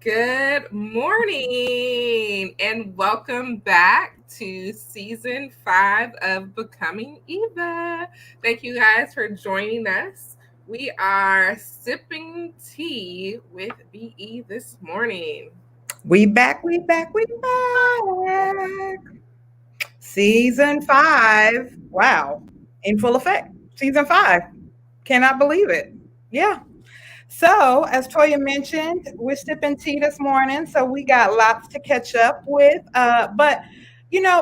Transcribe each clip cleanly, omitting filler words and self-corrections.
Good morning and welcome back to season 5 of Becoming Eva. Thank you guys for joining us. We are sipping tea with BE this morning. We back. Season 5. Wow. In full effect. Season 5. Cannot believe it. Yeah. So, as Toya mentioned, we're sipping tea this morning, so we got lots to catch up with. But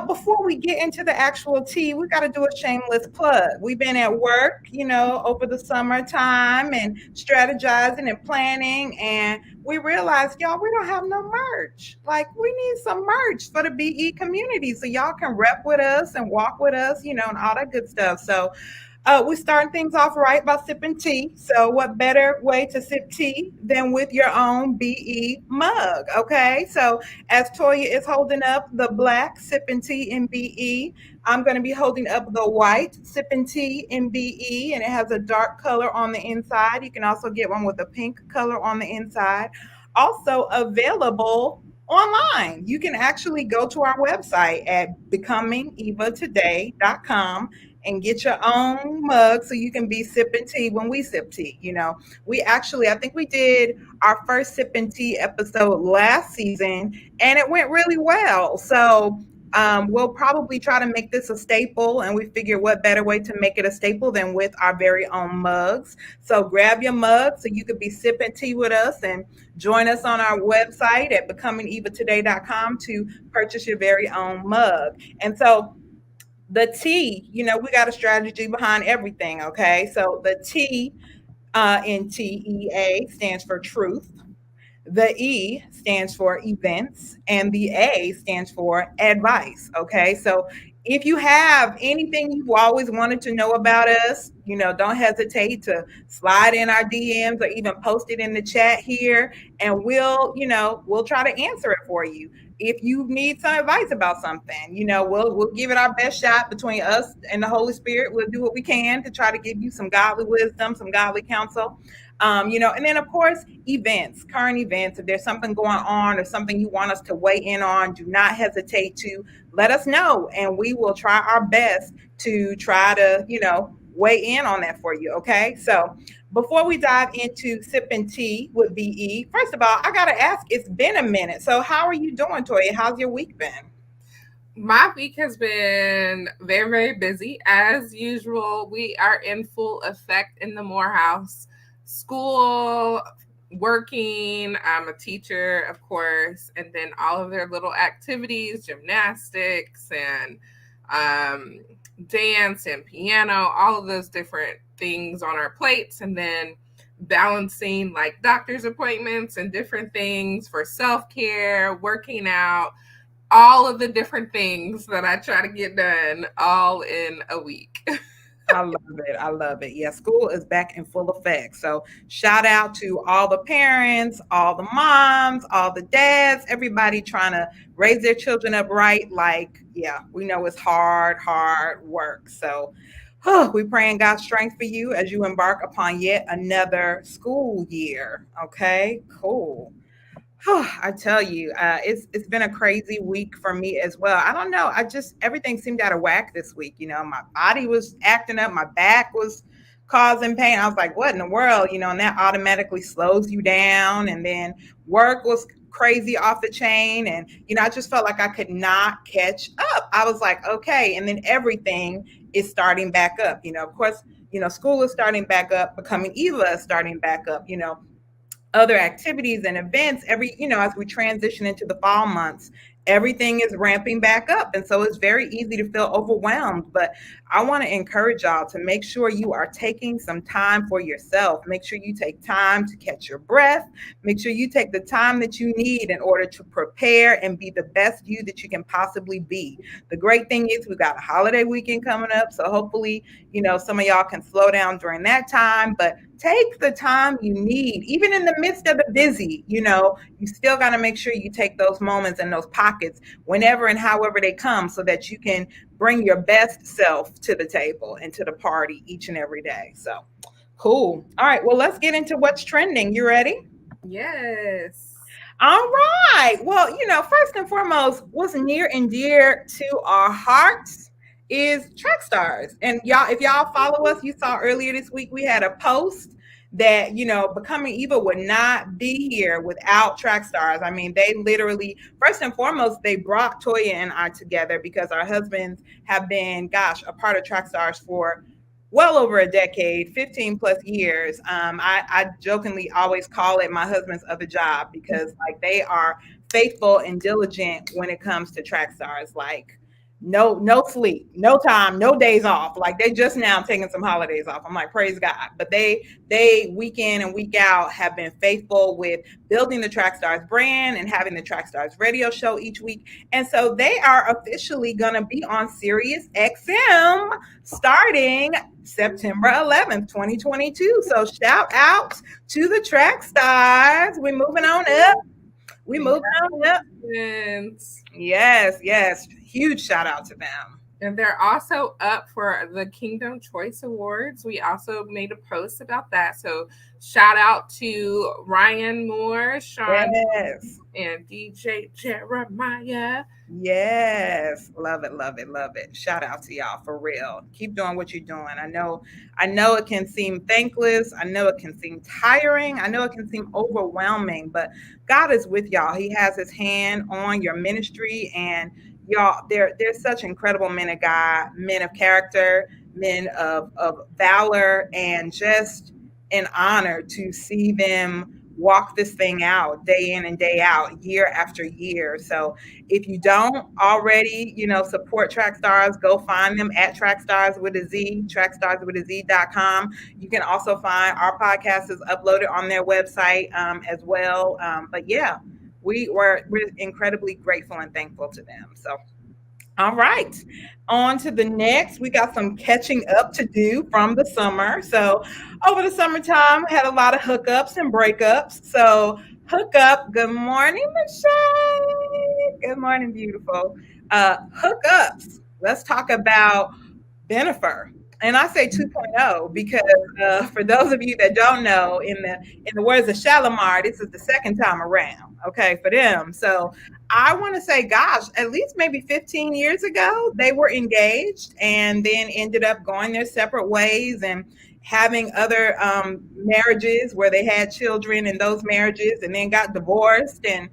before we get into the actual tea, we got to do a shameless plug. We've been at work, over the summertime and strategizing and planning, and we realized, y'all, we don't have no merch. Like, we need some merch for the BE community so y'all can rep with us and walk with us, and all that good stuff. So, we're starting things off right by sipping tea. So, what better way to sip tea than with your own BE mug? Okay. So, as Toya is holding up the black sipping tea in BE, I'm going to be holding up the white sipping tea in BE, and it has a dark color on the inside. You can also get one with a pink color on the inside. Also available online. You can actually go to our website at becomingevatoday.com and get your own mug so you can be sipping tea when we sip tea. I think we did our first sipping tea episode last season and it went really well. So we'll probably try to make this a staple, and we figure what better way to make it a staple than with our very own mugs. So grab your mug so you could be sipping tea with us and join us on our website at becomingevatoday.com to purchase your very own mug. And so the T, we got a strategy behind everything. Okay. So the T in T.E.A. stands for truth. The E stands for events, and the A stands for advice. Okay. So if you have anything you've always wanted to know about us, don't hesitate to slide in our DMs or even post it in the chat here, and we'll try to answer it for you. If you need some advice about something, we'll give it our best shot between us and the Holy Spirit. We'll do what we can to try to give you some godly wisdom, some godly counsel. And then of course, current events. If there's something going on or something you want us to weigh in on, do not hesitate to let us know, and we will try our best to try to, weigh in on that for you. Okay. So before we dive into sipping tea with BE, first of all, I got to ask, it's been a minute. So how are you doing, Toya? How's your week been? My week has been very, very busy. As usual, we are in full effect in the Morehouse school, working. I'm a teacher, of course, and then all of their little activities, gymnastics and dance and piano, all of those different things on our plates. And then balancing like doctor's appointments and different things for self care, working out, all of the different things that I try to get done all in a week. I love it. I love it. Yeah, school is back in full effect. So shout out to all the parents, all the moms, all the dads, everybody trying to raise their children up right. Like, yeah, we know it's hard work. So we praying God's strength for you as you embark upon yet another school year. Okay, cool. I tell you, it's been a crazy week for me as well. I don't know. I just everything seemed out of whack this week. My body was acting up, my back was causing pain. I was like, what in the world? And that automatically slows you down. And then work was crazy off the chain. And I just felt like I could not catch up. I was like, okay. And then everything is starting back up. Of course, school is starting back up, Becoming Eva is starting back up, other activities and events as we transition into the fall months, everything is ramping back up, and so it's very easy to feel overwhelmed. But I want to encourage y'all to make sure you are taking some time for yourself. Make sure you take time to catch your breath. Make sure you take the time that you need in order to prepare and be the best you that you can possibly be. The great thing is we got a holiday weekend coming up, so hopefully some of y'all can slow down during that time, but take the time you need, even in the midst of the busy. You still got to make sure you take those moments and those pockets whenever and however they come, so that you can bring your best self to the table and to the party each and every day. So cool. All right, well, let's get into what's trending. You ready? Yes. All right. Well, first and foremost, what's near and dear to our hearts is track stars. And y'all, if y'all follow us, you saw earlier this week we had a post that, Becoming Eva would not be here without track stars. I mean, they literally, first and foremost, they brought Toya and I together because our husbands have been, gosh, a part of track stars for well over a decade, 15 plus years. I jokingly always call it my husband's other job because like they are faithful and diligent when it comes to track stars. Like no sleep, no time, no days off. Like they just now taking some holidays off. I'm like, praise God. But they week in and week out have been faithful with building the Track Stars brand and having the Track Stars radio show each week. And so they are officially gonna be on Sirius XM starting September 11th, 2022. So shout out to the track stars. We're moving on up. We moving on up. Congratulations. Yes, yes. Huge shout out to them. And they're also up for the Kingdom Choice Awards. We also made a post about that. So shout out to Ryan Moore, Sean, Yes. and DJ Jeremiah. Yes. Love it, love it, love it. Shout out to y'all for real. Keep doing what you're doing. I know it can seem thankless. I know it can seem tiring. I know it can seem overwhelming, but God is with y'all. He has his hand on your ministry and y'all, they're such incredible men of God, men of character, men of valor, and just an honor to see them walk this thing out day in and day out, year after year. So if you don't already, support Track Stars, go find them at Trackstars with a Z, trackstarswithaz.com. You can also find our podcast is uploaded on their website as well. But yeah, we're incredibly grateful and thankful to them. So all right. On to the next. We got some catching up to do from the summer. So, over the summertime, we had a lot of hookups and breakups. So, hookup, good morning, Michelle. Good morning, beautiful. Hookups. Let's talk about Jennifer. And I say 2.0 because for those of you that don't know, in the words of Shalimar, this is the second time around, okay, for them. So I want to say, gosh, at least maybe 15 years ago, they were engaged and then ended up going their separate ways and having other marriages where they had children in those marriages and then got divorced and,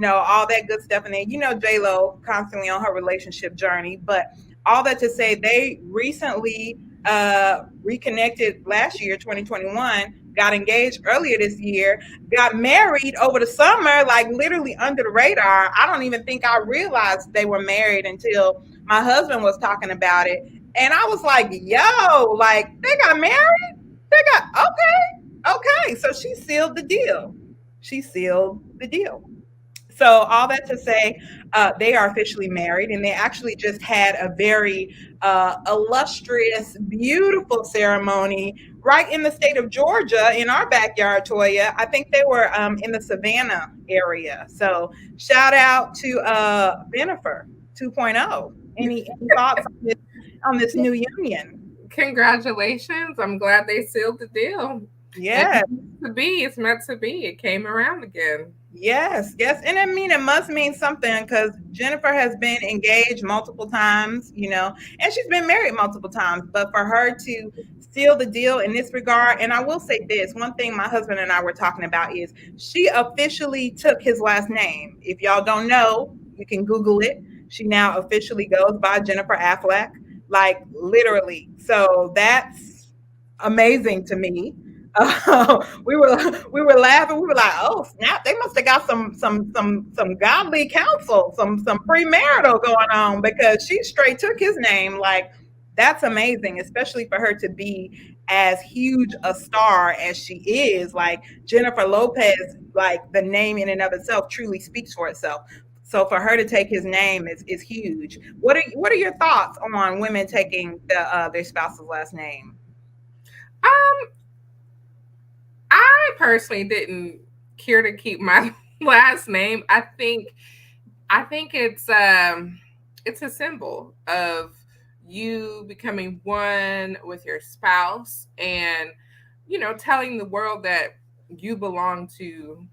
all that good stuff. And then, J-Lo constantly on her relationship journey. But all that to say, they recently reconnected last year, 2021, got engaged earlier this year, got married over the summer, like literally under the radar. I don't even think I realized they were married until my husband was talking about it. And I was like, yo, like they got married? They got, okay. So she sealed the deal. She sealed the deal. So all that to say, they are officially married, and they actually just had a very illustrious, beautiful ceremony right in the state of Georgia, in our backyard, Toya. I think they were in the Savannah area. So shout out to Jennifer 2.0. Any thoughts on this new union? Congratulations. I'm glad they sealed the deal. Yeah. It's meant to be. It came around again. Yes, yes. And I mean, it must mean something because Jennifer has been engaged multiple times, and she's been married multiple times. But for her to seal the deal in this regard, and I will say this one thing my husband and I were talking about is she officially took his last name. If y'all don't know, you can Google it. She now officially goes by Jennifer Affleck, like literally. So that's amazing to me. We were laughing. We were like, "Oh snap! They must have got some godly counsel, some premarital going on because she straight took his name. Like that's amazing, especially for her to be as huge a star as she is. Like Jennifer Lopez, like the name in and of itself truly speaks for itself. So for her to take his name is huge. What are your thoughts on women taking their spouse's last name? Um, I personally didn't care to keep my last name. I think it's a symbol of you becoming one with your spouse and telling the world that you belong to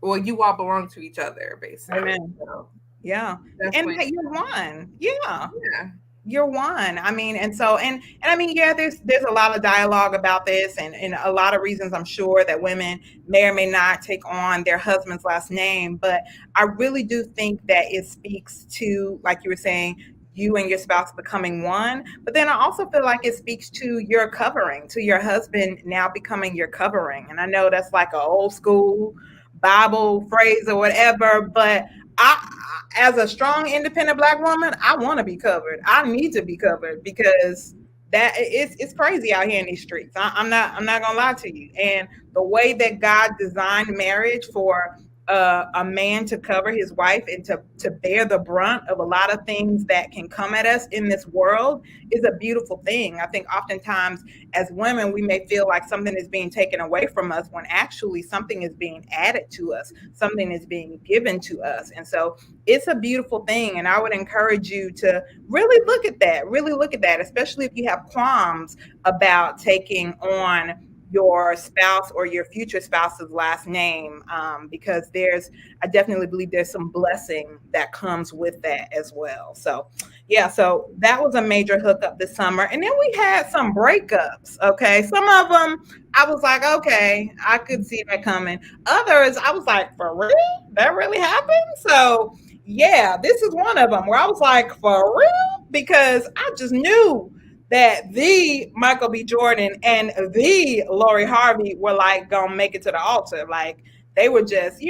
well, you all belong to each other, basically. Amen. So Yeah. And definitely, that you're one. Yeah. yeah. You're one. I mean, and so and I mean, yeah, there's a lot of dialogue about this and a lot of reasons I'm sure that women may or may not take on their husband's last name, but I really do think that it speaks to, like you were saying, you and your spouse becoming one. But then I also feel like it speaks to your covering, to your husband now becoming your covering. And I know that's like an old school Bible phrase or whatever, but as a strong, independent Black woman, I want to be covered. I need to be covered because it's crazy out here in these streets. I'm not gonna lie to you. And the way that God designed marriage for a man to cover his wife and to bear the brunt of a lot of things that can come at us in this world is a beautiful thing. I think oftentimes as women we may feel like something is being taken away from us when actually something is being added to us, something is being given to us. And so it's a beautiful thing. And I would encourage you to really look at that, especially if you have qualms about taking on your spouse or your future spouse's last name, because I definitely believe there's some blessing that comes with that as well. So yeah, so that was a major hookup this summer. And then we had some breakups. Okay, some of them I was like, okay, I could see that coming. Others I was like, for real, that really happened. So yeah, this is one of them where I was like, for real, because I just knew that the Michael B. Jordan and the Laurie Harvey were like gonna make it to the altar. Like they were just,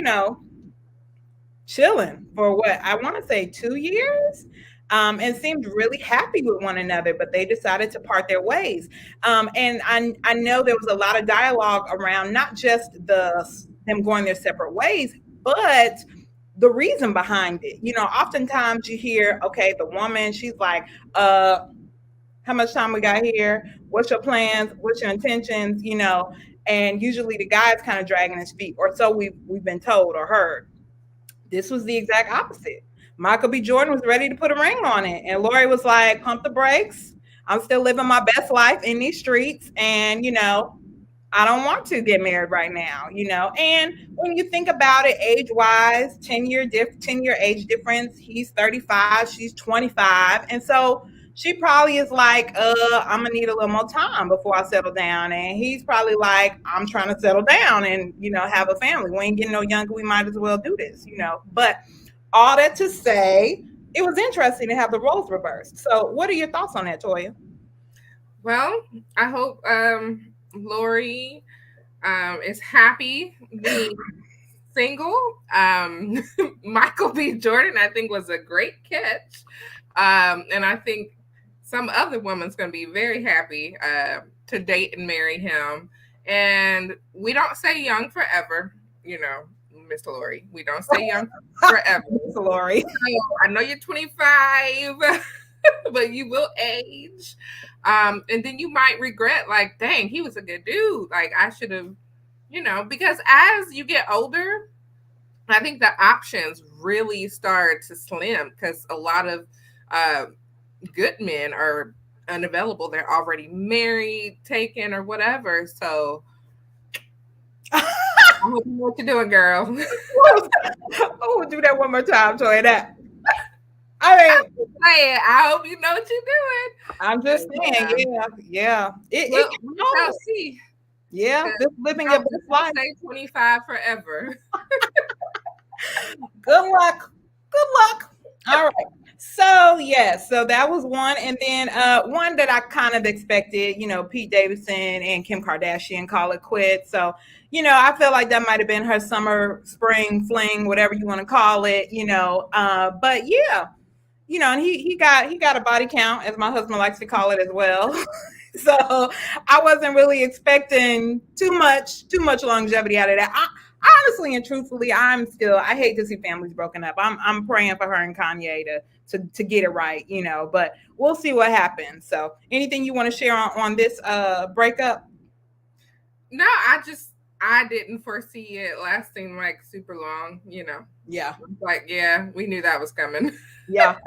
chilling for what I want to say 2 years. And seemed really happy with one another, but they decided to part their ways. And I know there was a lot of dialogue around not just them going their separate ways, but the reason behind it. Oftentimes you hear, okay, the woman, she's like, how much time we got here? What's your plans? What's your intentions? And usually the guy's kind of dragging his feet, or so we've been told or heard. This was the exact opposite. Michael B. Jordan was ready to put a ring on it, and Laurie was like, "Pump the brakes. I'm still living my best life in these streets, and I don't want to get married right now. And when you think about it, age wise, 10-year age difference. He's 35, she's 25, and so she probably is like, I'm gonna need a little more time before I settle down. And he's probably like, I'm trying to settle down and have a family. We ain't getting no younger. We might as well do this. But all that to say, it was interesting to have the roles reversed. So, what are your thoughts on that, Toya? Well, I hope Lori is happy being single. Michael B. Jordan, I think, was a great catch. And I think some other woman's going to be very happy to date and marry him. And we don't say young forever, Mr. Lori. We don't say young forever. Laurie. I know you're 25, but you will age. And then you might regret, like, dang, he was a good dude. Like, I should have, because as you get older, I think the options really start to slim because a lot of good men are unavailable. They're already married, taken, or whatever. So I hope you know what you're doing, girl. Oh, do that one more time, Toy. That. I mean, I hope you know what you're doing. I'm just saying, yeah. We shall see. Yeah, just living your best life. Say 25 forever. Good luck. Good luck. All right. So so that was one, and then one that I kind of expected. Pete Davidson and Kim Kardashian call it quits. So I feel like that might have been her summer, spring fling, whatever you want to call it. But yeah, and he got a body count, as my husband likes to call it as well. So I wasn't really expecting too much longevity out of that. Honestly and truthfully, I hate to see families broken up. I'm praying for her and Kanye to get it right, but we'll see what happens. So anything you want to share on this breakup? No, I didn't foresee it lasting like super long, Yeah. Like, yeah, we knew that was coming. Yeah.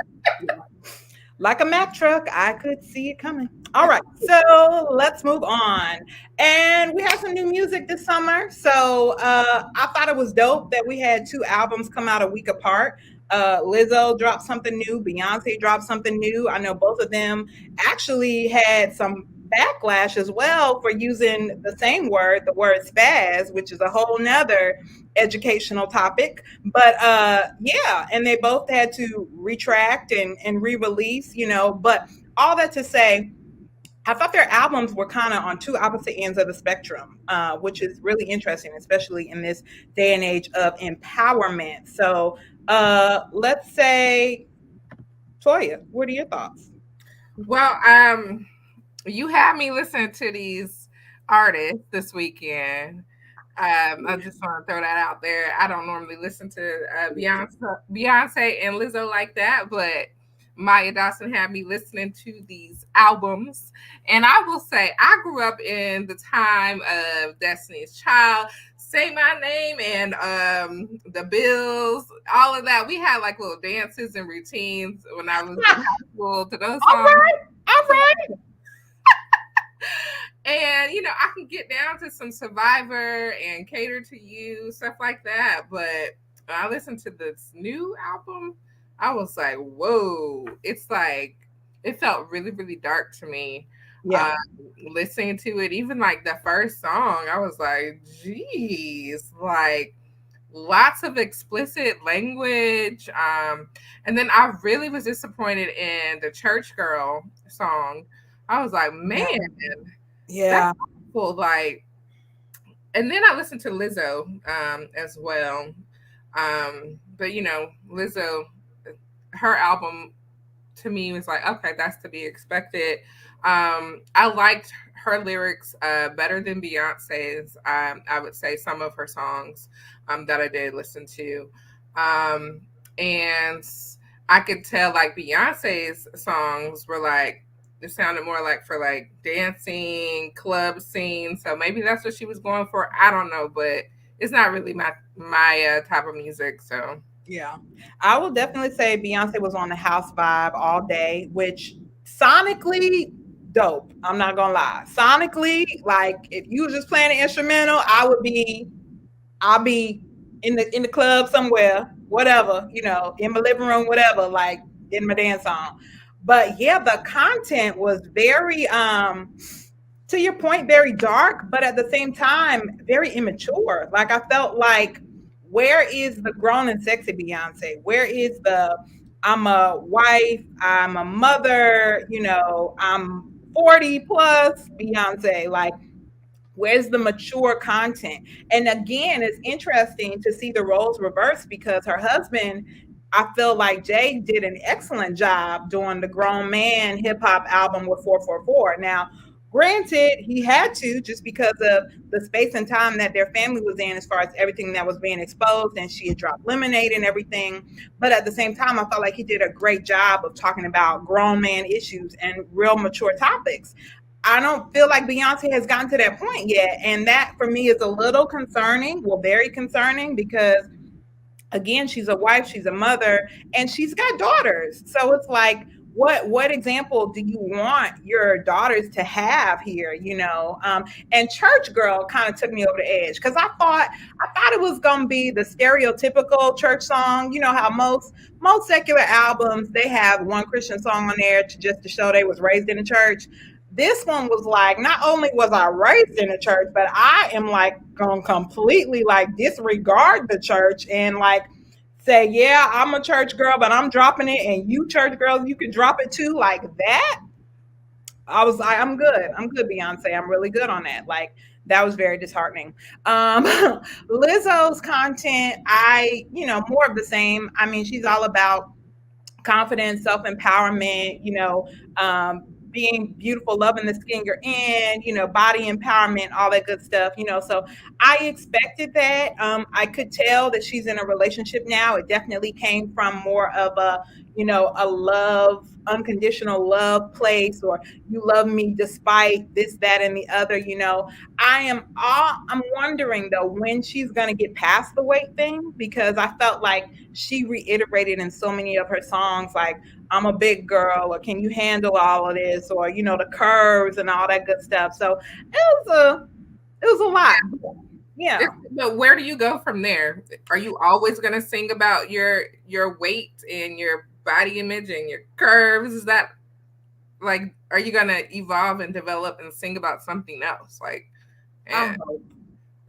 Like a Mack truck, I could see it coming. All right, so let's move on. And we have some new music this summer. So I thought it was dope that we had two albums come out a week apart. Lizzo dropped something new, Beyonce dropped something new. I know both of them actually had some backlash as well for using the same word, the word spaz, which is a whole nother educational topic. But yeah, and they both had to retract and re-release, but all that to say, I thought their albums were kind of on two opposite ends of the spectrum, which is really interesting, especially in this day and age of empowerment. So let's say, Toya, what are your thoughts? Well, you had me listen to these artists this weekend. I just want to throw that out there. I don't normally listen to Beyonce and Lizzo like that, but Maya Dawson had me listening to these albums. And I will say, I grew up in the time of Destiny's Child, Say My Name, and the Bills, all of that. We had like little dances and routines when I was in high school to those All songs. right, all right. And I can get down to some Survivor and Cater to You, stuff like that. But when I listened to this new album, I was like, whoa. It's like it felt really, really dark to me. Yeah, Listening to it, even like the first song, I was like, geez, like lots of explicit language. And then I really was disappointed in the Church Girl song. I was like, man, yeah, that's yeah, awful. Like, and then I listened to Lizzo as well. But Lizzo, her album to me was like, okay, that's to be expected. I liked her lyrics better than Beyonce's. I would say some of her songs that I did listen to. And I could tell like Beyonce's songs were like, it sounded more like for like dancing, club scene. So maybe that's what she was going for. I don't know, but it's not really my type of music. So yeah. I will definitely say Beyonce was on the house vibe all day, which sonically dope. I'm not gonna lie. Sonically, like if you was just playing an instrumental, I'll be in the club somewhere, whatever, in my living room, whatever, like in my dance song. But yeah, the content was very to your point, very dark, but at the same time, very immature. Like I felt like, where is the grown and sexy Beyonce? Where is the I'm a wife, I'm a mother, I'm 40 plus Beyonce? Like, where's the mature content? And again, it's interesting to see the roles reversed because her husband, I feel like Jay did an excellent job doing the grown man hip hop album with 444. Now, granted, he had to just because of the space and time that their family was in, as far as everything that was being exposed, and she had dropped Lemonade and everything. But at the same time, I felt like he did a great job of talking about grown man issues and real mature topics. I don't feel like Beyonce has gotten to that point yet. And that for me is a little concerning, well, very concerning, because again, she's a wife, she's a mother, and she's got daughters. So it's like, what example do you want your daughters to have here? And Church Girl kind of took me over the edge because I thought it was gonna be the stereotypical church song. You know how most secular albums, they have one Christian song on there just to show they was raised in the church. This one was like, not only was I raised in a church, but I am like gonna completely like disregard the church and like say, yeah, I'm a church girl, but I'm dropping it, and you church girls, you can drop it too, like that. I was like, I'm good. I'm good, Beyonce. I'm really good on that. Like, that was very disheartening. Lizzo's content, more of the same. I mean, she's all about confidence, self empowerment, being beautiful, loving the skin you're in, body empowerment, all that good stuff. So I expected that. I could tell that she's in a relationship now. It definitely came from more of a, a love, unconditional love place, or you love me despite this, that, and the other. I'm wondering though when she's gonna get past the weight thing, because I felt like she reiterated in so many of her songs, like, I'm a big girl, or can you handle all of this, or the curves and all that good stuff. So it was a lot. Yeah. But where do you go from there? Are you always going to sing about your weight and your body image and your curves? Is that like, are you going to evolve and develop and sing about something else? Like, I and hope.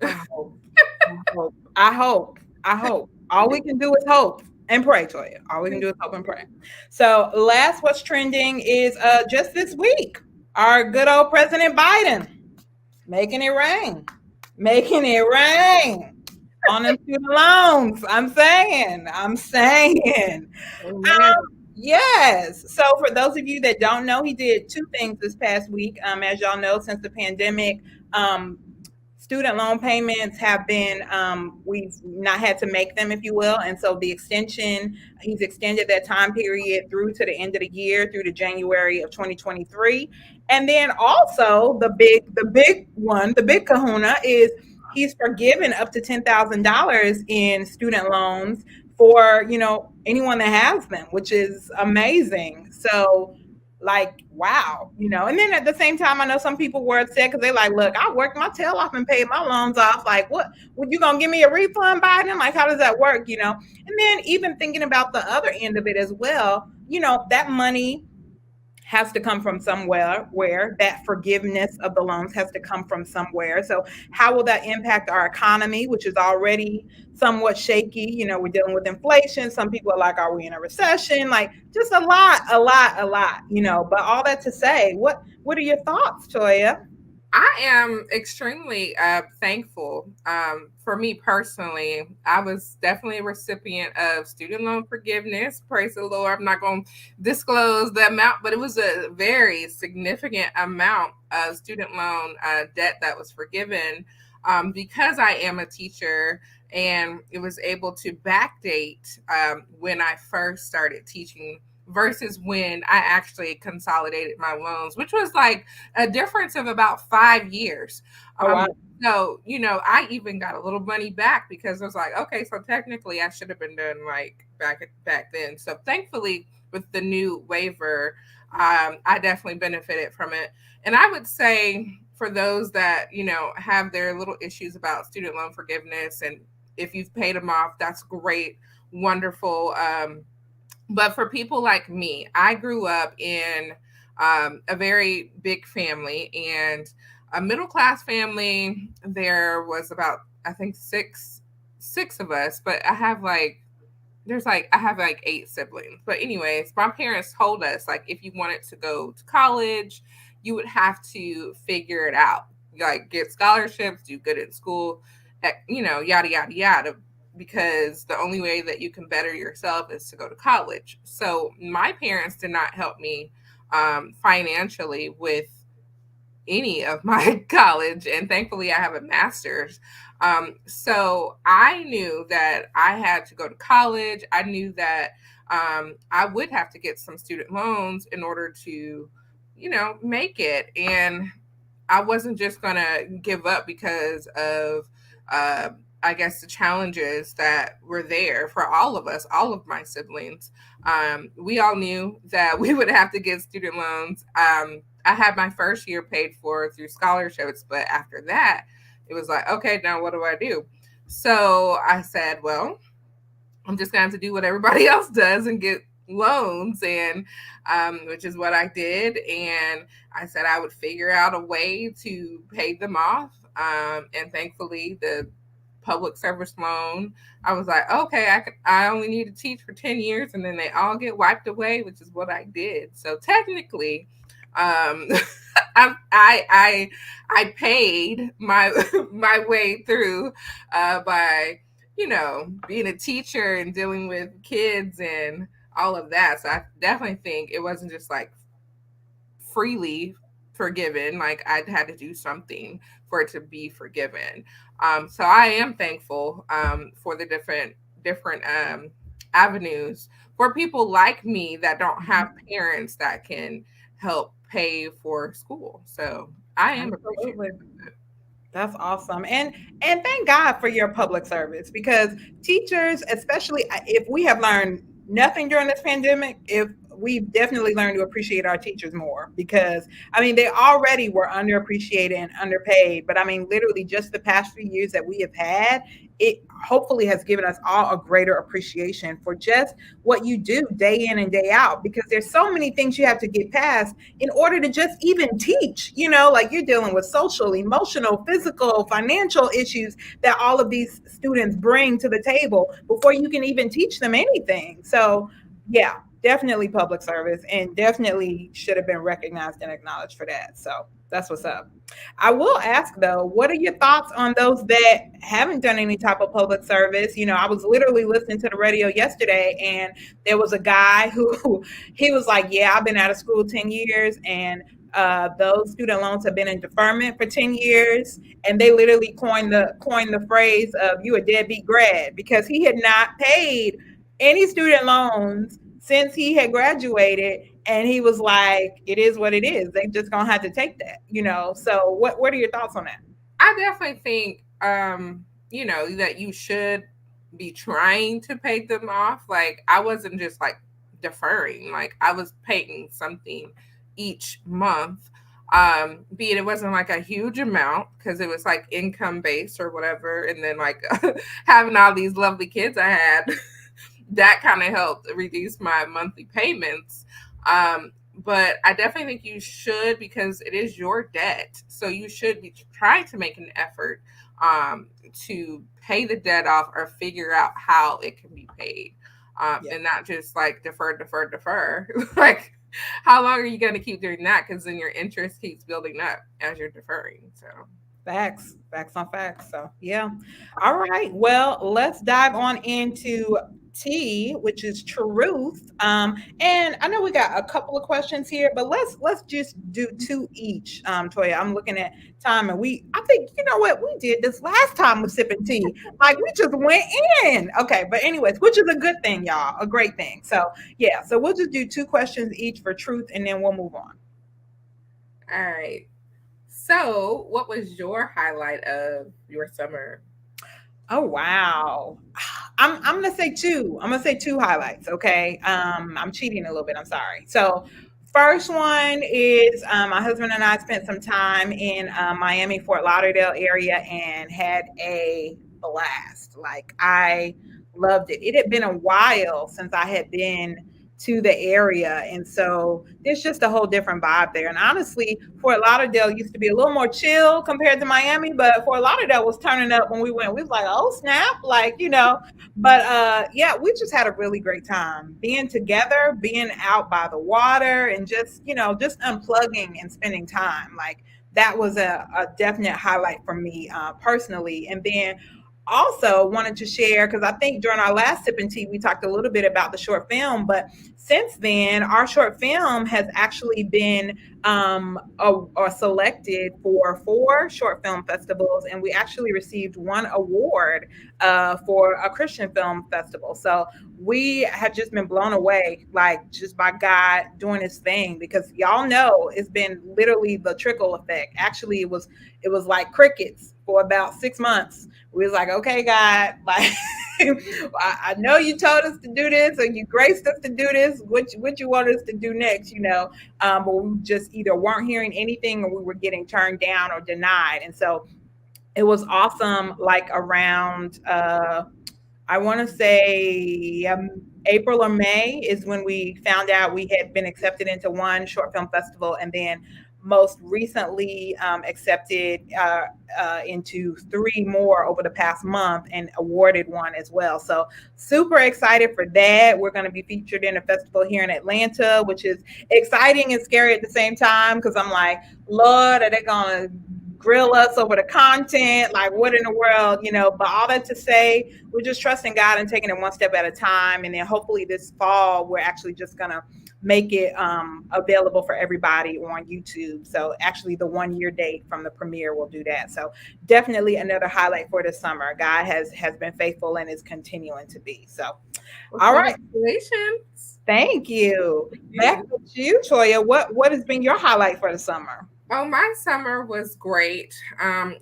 I hope. I hope. I hope. I hope. All we can do is hope and pray, Toya. All we can do is hope and pray. So, last what's trending is just this week, our good old President Biden making it rain, making it rain on them student loans. I'm saying. man, Yes. So for those of you that don't know, he did two things this past week. As y'all know, since the pandemic, um, student loan payments have been, we've not had to make them, if you will. And so he's extended that time period through to the end of the year, through to January of 2023. And then also the big one, the big kahuna is he's forgiven up to $10,000 in student loans for, anyone that has them, which is amazing. So, like, wow. And then at the same time, I know some people were upset because they're like, look, I worked my tail off and paid my loans off. Like, what, would you gonna give me a refund, Biden? Like, how does that work? And then even thinking about the other end of it as well, that money has to come from somewhere, where that forgiveness of the loans has to come from somewhere. So how will that impact our economy, which is already somewhat shaky? We're dealing with inflation. Some people are like, are we in a recession? Like, just a lot. But all that to say, what are your thoughts, Toya? I am extremely thankful. For me personally, I was definitely a recipient of student loan forgiveness. Praise the Lord. I'm not going to disclose the amount, but it was a very significant amount of student loan debt that was forgiven, because I am a teacher, and it was able to backdate when I first started teaching versus when I actually consolidated my loans, which was like a difference of about 5 years. Oh, wow. Um, so, I even got a little money back because I was like, okay, so technically I should have been done like back then. So thankfully, with the new waiver, I definitely benefited from it. And I would say for those that, have their little issues about student loan forgiveness, and if you've paid them off, that's great, wonderful. But for people like me, I grew up in a very big family, and a middle class family. There was about, I think, six of us, but I have like eight siblings. But anyways, my parents told us, like, if you wanted to go to college, you would have to figure it out, like get scholarships, do good at school, yada yada yada, because the only way that you can better yourself is to go to college. So my parents did not help me financially with any of my college, and thankfully I have a master's. So I knew that I had to go to college. I knew that I would have to get some student loans in order to, make it. And I wasn't just gonna give up because of, uh, I guess, the challenges that were there for all of us, all of my siblings. We all knew that we would have to get student loans. I had my first year paid for through scholarships, but after that, it was like, okay, now what do I do? So I said, well, I'm just going to have to do what everybody else does and get loans, and which is what I did. And I said I would figure out a way to pay them off. And thankfully, the public service loan, I was like, okay, I only need to teach for 10 years, and then they all get wiped away, which is what I did. So technically, um, I paid my my way through by, being a teacher and dealing with kids and all of that. So I definitely think it wasn't just like freely forgiven. Like, I had to do something for it to be forgiven. So I am thankful for the different avenues for people like me that don't have Mhm. parents that can help pay for school. So I am appreciative Absolutely. of it. That's awesome. And thank God for your public service because teachers, especially if we have learned nothing during this pandemic, if we've definitely learned to appreciate our teachers more because I mean they already were underappreciated and underpaid, but I mean literally just the past few years that we have had, it hopefully has given us all a greater appreciation for just what you do day in and day out because there's so many things you have to get past in order to just even teach, like you're dealing with social, emotional, physical, financial issues that all of these students bring to the table before you can even teach them anything. So, yeah, definitely public service and definitely should have been recognized and acknowledged for that. So, that's what's up. I will ask though, what are your thoughts on those that haven't done any type of public service? I was literally listening to the radio yesterday and there was a guy who he was like, yeah, I've been out of school 10 years and those student loans have been in deferment for 10 years. And they literally coined the phrase of you a deadbeat grad because he had not paid any student loans since he had graduated. And he was like, it is what it is. They just gonna have to take that. So what are your thoughts on that? I definitely think, that you should be trying to pay them off. Like, I wasn't just like deferring, like, I was paying something each month. Be it wasn't like a huge amount because it was like income based or whatever. And then, like, having all these lovely kids I had, that kind of helped reduce my monthly payments. But I definitely think you should because it is your debt. So you should be trying to make an effort to pay the debt off or figure out how it can be paid. Yeah. And not just like defer, defer, defer. Like, how long are you going to keep doing that? Because then your interest keeps building up as you're deferring. So Facts on facts. So, yeah. All right. Well, let's dive on into T, which is truth. And I know we got a couple of questions here, but let's just do two each. Toya, I'm looking at time, and I think you know what we did this last time with sipping tea. Like we just went in. Okay, but anyways, which is a good thing, y'all, a great thing. So yeah, so we'll just do two questions each for truth, and then we'll move on. all right. So, what was your highlight of your summer? Oh wow. I'm gonna say two. I'm gonna say two highlights. Okay. I'm cheating a little bit. I'm sorry. So first one is my husband and I spent some time in Miami, Fort Lauderdale area and had a blast. Like I loved it. It had been a while since I had been to the area. And so there's just a whole different vibe there. And honestly, Fort Lauderdale used to be a little more chill compared to Miami, but Fort Lauderdale was turning up when we went. We was like, oh snap, But yeah, we just had a really great time being together, being out by the water, and just unplugging and spending time. Like that was a definite highlight for me personally. And then also wanted to share because I think during our last sip and tea we talked a little bit about the short film, but since then our short film has actually been selected for 4 short film festivals, and we actually received one award for a Christian film festival. So we have just been blown away, like just by God doing His thing, because y'all know it's been literally the trickle effect. Actually, it was like crickets for about 6 months. We was like, okay, God, like I know you told us to do this, or you graced us to do this. What you want us to do next? But we just either weren't hearing anything, or we were getting turned down or denied. And so it was awesome. Like around, I want to say April or May is when we found out we had been accepted into one short film festival, and then most recently accepted into 3 more over the past month and awarded one as well. So super excited for that. We're going to be featured in a festival here in Atlanta, which is exciting and scary at the same time because I'm like, Lord, are they going to grill us over the content? Like, what in the world? But all that to say, we're just trusting God and taking it one step at a time. And then hopefully this fall, we're actually just going to make it available for everybody on YouTube. So actually, the 1 year date from the premiere will do that. So definitely another highlight for the summer. God has been faithful and is continuing to be. So Well, all right, congratulations. thank you. Thank Back you. to you, Toya. What has been your highlight for the summer? Oh, my summer was great.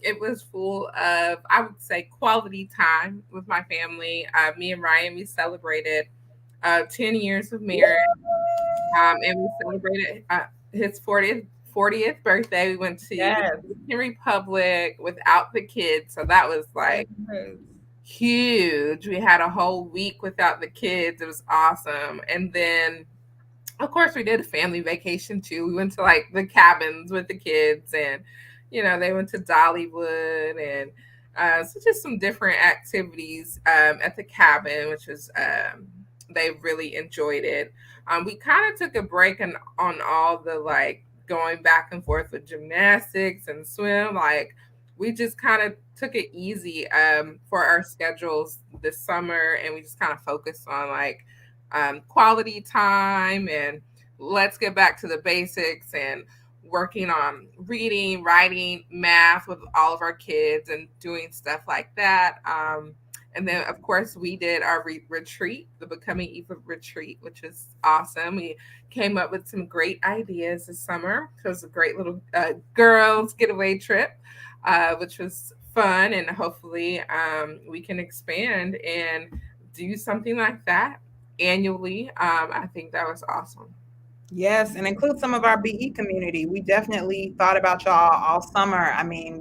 It was full of, I would say, quality time with my family. Me and Ryan, we celebrated 10 years of marriage, and we celebrated his 40th birthday. We went to the Yes. Dominican Republic without the kids, so that was like Yes. huge. We had a whole week without the kids. It was awesome. And then of course we did a family vacation too. We went to like the cabins with the kids, and they went to Dollywood, and so just some different activities at the cabin, which was they really enjoyed it. We kind of took a break on all the like going back and forth with gymnastics and swim. Like we just kind of took it easy for our schedules this summer, and we just kind of focused on like quality time, and let's get back to the basics and working on reading, writing, math with all of our kids and doing stuff like that. And then, of course, we did our retreat, the Becoming Eva retreat, which is awesome. We came up with some great ideas this summer. It was a great little girls' getaway trip, which was fun. And hopefully, we can expand and do something like that annually. I think that was awesome. Yes, and include some of our BE community. We definitely thought about y'all all summer. I mean,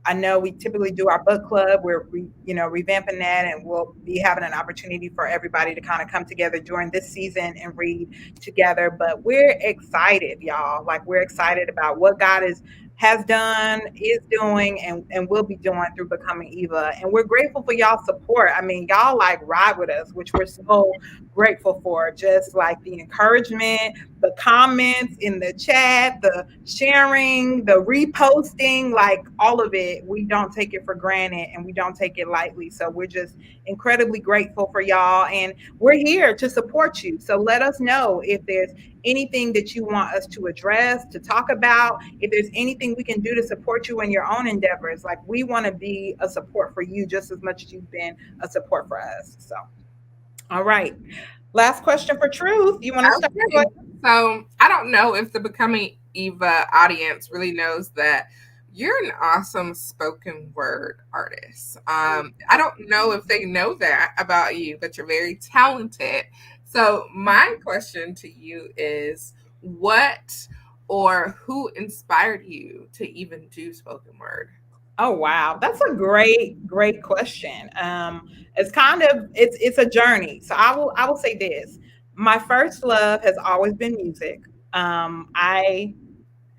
I know we typically do our book club. We're revamping that, and we'll be having an opportunity for everybody to kind of come together during this season and read together. But we're excited, y'all. Like we're excited about what God has done, is doing, and will be doing through Becoming Eva. And we're grateful for y'all support. I mean, y'all like ride with us, which we're so grateful for. Just like the encouragement, the comments in the chat, the sharing, the reposting, like all of it. We don't take it for granted and we don't take it lightly. So we're just incredibly grateful for y'all. And we're here to support you. So let us know if there's anything that you want us to address, to talk about, if there's anything we can do to support you in your own endeavors. Like we want to be a support for you just as much as you've been a support for us. So, all right. Last question for Truth. You want to start? Okay. So I don't know if the Becoming Eva audience really knows that you're an awesome spoken word artist. I don't know if they know that about you, but you're very talented. So my question to you is, what or who inspired you to even do spoken word? Oh wow, that's a great question. It's a journey. So I will say this: my first love has always been music. I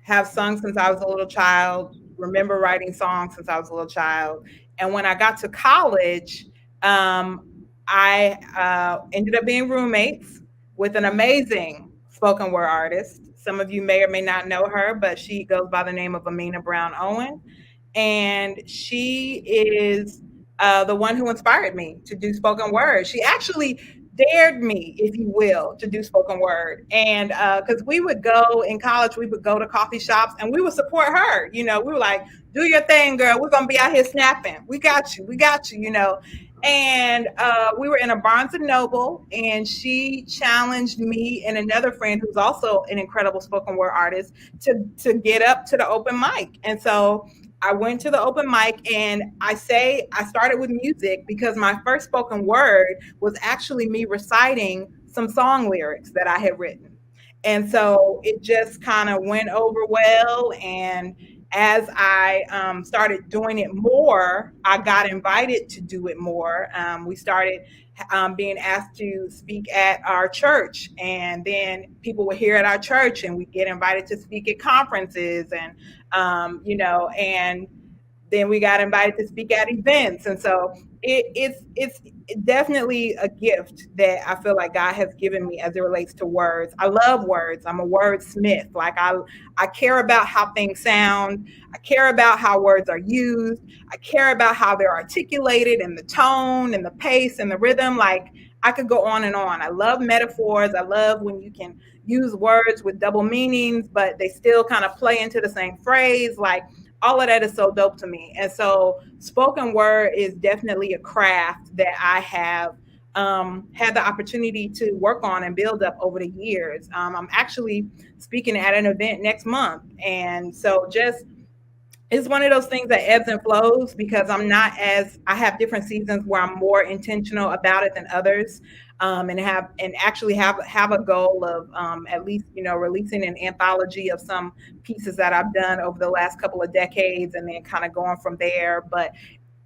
have sung since I was a little child, remember writing songs since I was a little child. And when I got to college, um, I ended up being roommates with an amazing spoken word artist. Some of you may or may not know her, but she goes by the name of Amina Brown Owen. And she is the one who inspired me to do spoken word. She actually dared me, if you will, to do spoken word. And because we would go in college, we would go to coffee shops and we would support her. We were like, do your thing, girl. We're going to be out here snapping. We got you. We got you. And we were in a Barnes and Noble, and she challenged me and another friend who's also an incredible spoken word artist to get up to the open mic. And so I went to the open mic, and I started with music because my first spoken word was actually me reciting some song lyrics that I had written. And so it just kind of went over well. And as I started doing it more, I got invited to do it more. We started being asked to speak at our church, and then people would hear at our church, and we get invited to speak at conferences, and then we got invited to speak at events. And so it's definitely a gift that I feel like God has given me as it relates to words. I love words. I'm a wordsmith. Like I care about how things sound. I care about how words are used. I care about how they're articulated and the tone and the pace and the rhythm. Like I could go on and on. I love metaphors. I love when you can use words with double meanings, but they still kind of play into the same phrase. Like all of that is so dope to me. And so spoken word is definitely a craft that I have had the opportunity to work on and build up over the years. I'm actually speaking at an event next month. And so just it's one of those things that ebbs and flows because I have different seasons where I'm more intentional about it than others. And actually have a goal of at least releasing an anthology of some pieces that I've done over the last couple of decades, and then kind of going from there. But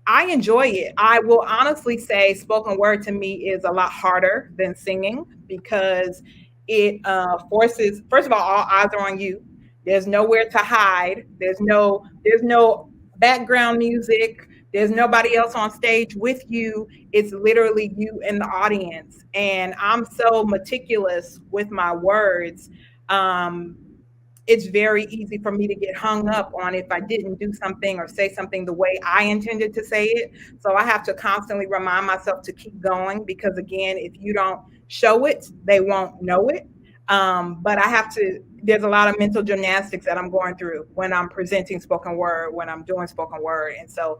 I enjoy it. I will honestly say spoken word to me is a lot harder than singing because it forces, first of all eyes are on you. There's nowhere to hide. There's no background music. There's nobody else on stage with you. It's literally you and the audience. And I'm so meticulous with my words. Um, it's very easy for me to get hung up on if I didn't do something or say something the way I intended to say it. So I have to constantly remind myself to keep going because, again, if you don't show it, they won't know it. But there's a lot of mental gymnastics that I'm going through when I'm presenting spoken word, when I'm doing spoken word. And so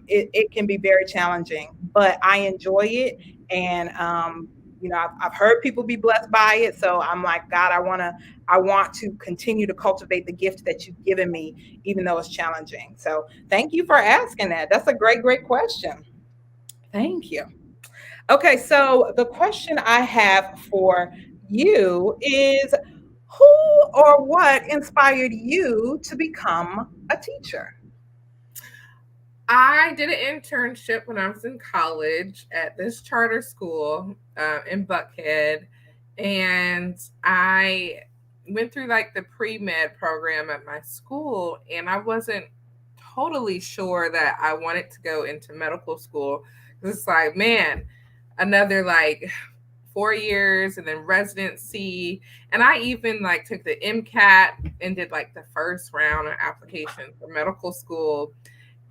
it can be very challenging, but I enjoy it. And, I've heard people be blessed by it. So I'm like, God, I want to continue to cultivate the gift that you've given me, even though it's challenging. So thank you for asking that. That's a great, great question. Thank you. Okay, so the question I have for you is who or what inspired you to become a teacher? I did an internship when I was in college at this charter school in Buckhead, and I went through like the pre med program at my school, and I wasn't totally sure that I wanted to go into medical school. It's like, man, another like 4 years and then residency. And I even like took the MCAT and did like the first round of application for medical school.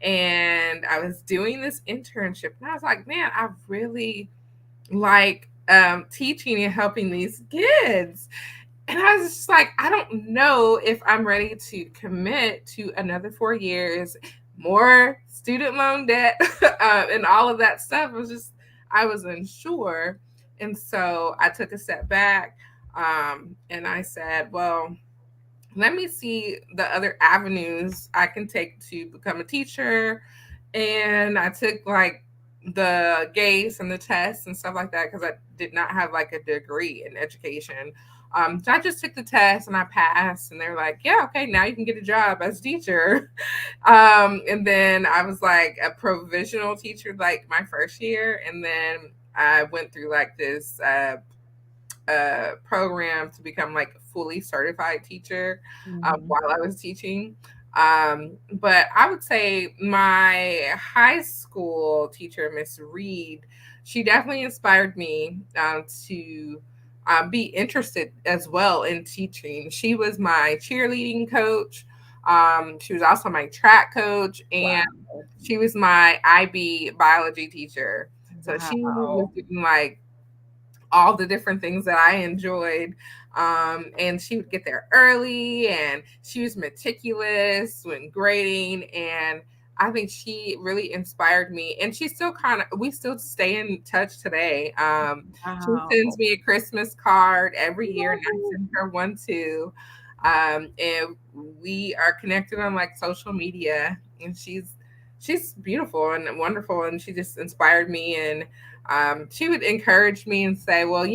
And I was doing this internship, and I was like, man, I really like teaching and helping these kids. And I was just like, I don't know if I'm ready to commit to another 4 years, more student loan debt, and all of that stuff. I was unsure. And so I took a step back, and I said, well, let me see the other avenues I can take to become a teacher. And I took like the GACE and the tests and stuff like that because I did not have like a degree in education. So I just took the test and I passed, and they're like, yeah, okay, now you can get a job as a teacher. And then I was like a provisional teacher like my first year. And then I went through like this program to become like a fully certified teacher Mhm. while I was teaching. But I would say my high school teacher, Miss Reed, she definitely inspired me to be interested as well in teaching. She was my cheerleading coach. She was also my track coach, and Wow. she was my IB biology teacher. So she was Wow. doing like all the different things that I enjoyed. And she would get there early, and she was meticulous when grading. And I think she really inspired me. And she still we still stay in touch today. She Wow. sends me a Christmas card every year, and I send her one too. And we are connected on like social media, and she's beautiful and wonderful, and she just inspired me. And she would encourage me and say, well,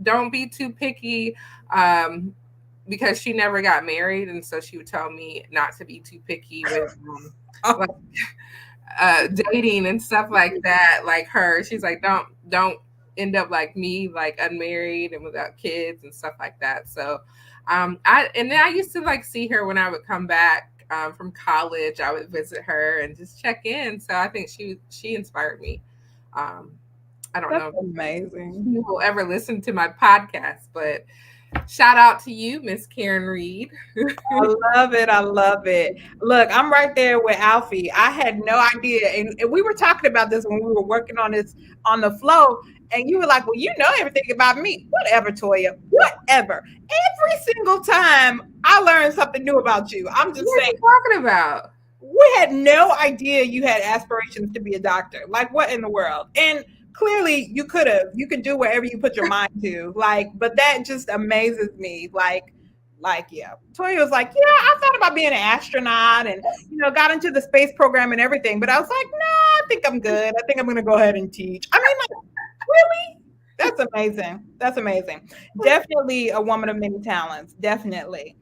don't be too picky, um, because she never got married. And so she would tell me not to be too picky with like dating and stuff like that. Like her, she's like, don't end up like me, like unmarried and without kids and stuff like that. So and then I used to like see her when I would come back from college. I would visit her and just check in. So I think she inspired me. um, I don't That's know if amazing. she will ever listen to my podcast, but Shout out to you, Miss Karen Reed. I love it. I love it. Look, I'm right there with Alfie. I had no idea. And we were talking about this when we were working on this on the flow. And you were like, well, you know everything about me. Whatever, Toya. Whatever. Every single time I learn something new about you. I'm just What are saying, you talking about? we had no idea you had aspirations to be a doctor. Like, what in the world? And clearly you could have. You could do whatever you put your mind to. Like, but that just amazes me. Yeah. Toya was like, yeah, I thought about being an astronaut and, got into the space program and everything. But I was like, nah, I think I'm good. I think I'm going to go ahead and teach. I mean, like, really? That's amazing. That's amazing. Definitely a woman of many talents. Definitely.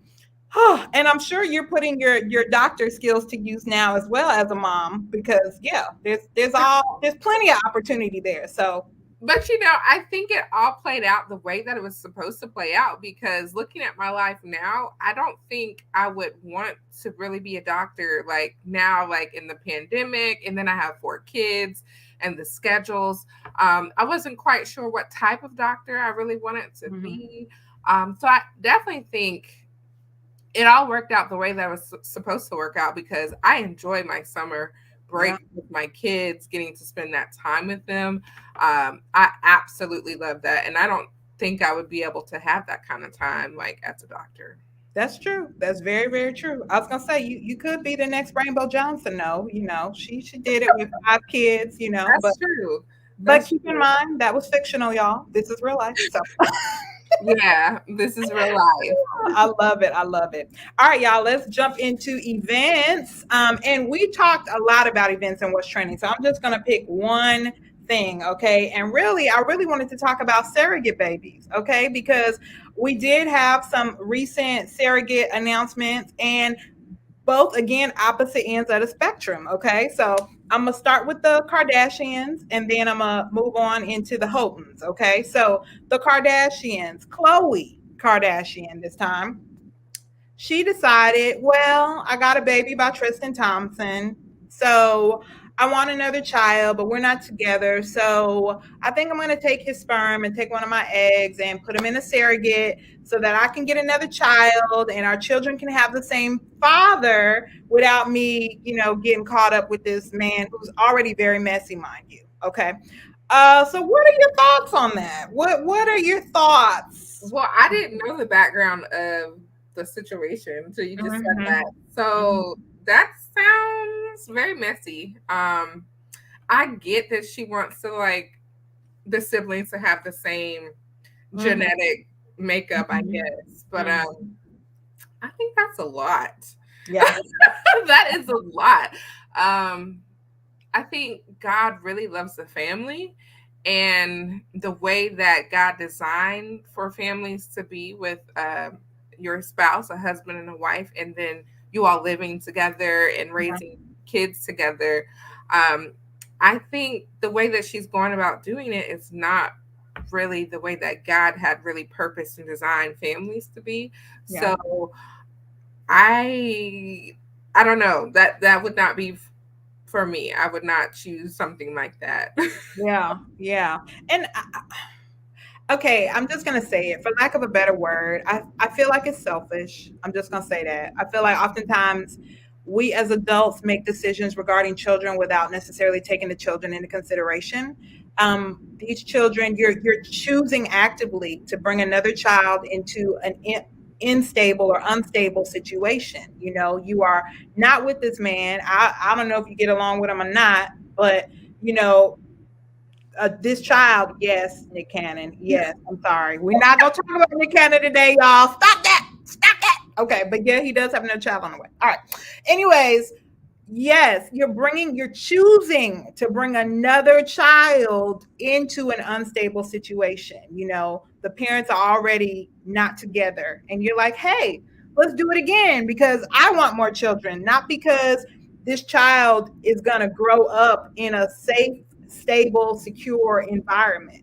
And I'm sure you're putting your doctor skills to use now as well as a mom because yeah, there's plenty of opportunity there. So But I think it all played out the way that it was supposed to play out because looking at my life now, I don't think I would want to really be a doctor like now, like in the pandemic. And then I have 4 kids and the schedules. I wasn't quite sure what type of doctor I really wanted to mhm, be. So I definitely think it all worked out the way that it was supposed to work out because I enjoy my summer yeah, break with my kids, getting to spend that time with them. I absolutely love that. And I don't think I would be able to have that kind of time like as a doctor. that's true. That's very, very true. I was gonna say you could be the next Rainbow Johnson. No, she did it with 5 kids. That's true. But That's keep in true. mind that was fictional, y'all. This is real life. So Yeah, this is real life. I love it. I love it. All right, y'all, let's jump into events. And we talked a lot about events and what's trending. So I'm just going to pick one thing, okay? And really, I really wanted to talk about surrogate babies, okay? Because we did have some recent surrogate announcements and both again opposite ends of the spectrum, okay? So I'm gonna start with the Kardashians and then I'm gonna move on into the Holtons, okay? So the Kardashians, Khloe Kardashian this time, she decided, well, I got a baby by Tristan Thompson. So I want another child, but we're not together. So I think I'm going to take his sperm and take one of my eggs and put him in a surrogate so that I can get another child and our children can have the same father without me, getting caught up with this man who's already very messy, mind you. Okay. So what are your thoughts on that? What are your thoughts? Well, I didn't know the background of the situation until you just said Mm-hmm. that. So that sounds very messy. I get that she wants to like the siblings to have the same Mm-hmm. genetic makeup, I Mm-hmm. guess. But Mm-hmm. I think that's a lot. Yeah. That is a lot. Um, I think God really loves the family and the way that God designed for families to be with your spouse, a husband and a wife, and then you all living together and raising kids together. Um, I think the way that she's going about doing it is not really the way that God had really purposed and designed families to be. Yeah. So I I don't know that would not be for me. I would not choose something like that. Yeah, yeah. And okay, I'm just gonna say it for lack of a better word. I feel like it's selfish. I'm just gonna say that. I feel like oftentimes we as adults make decisions regarding children without necessarily taking the children into consideration. These children, you're choosing actively to bring another child into an unstable or unstable situation. You are not with this man. I don't know if you get along with him or not, but you know this child, yes, Nick Cannon. Yes, I'm sorry. We're not gonna talk about Nick Cannon today, y'all. Stop that. Stop that. Okay, but yeah, he does have another child on the way. All right. Anyways, yes, you're choosing to bring another child into an unstable situation. The parents are already not together, and you're like, hey, let's do it again because I want more children, not because this child is going to grow up in a safe, stable, secure environment.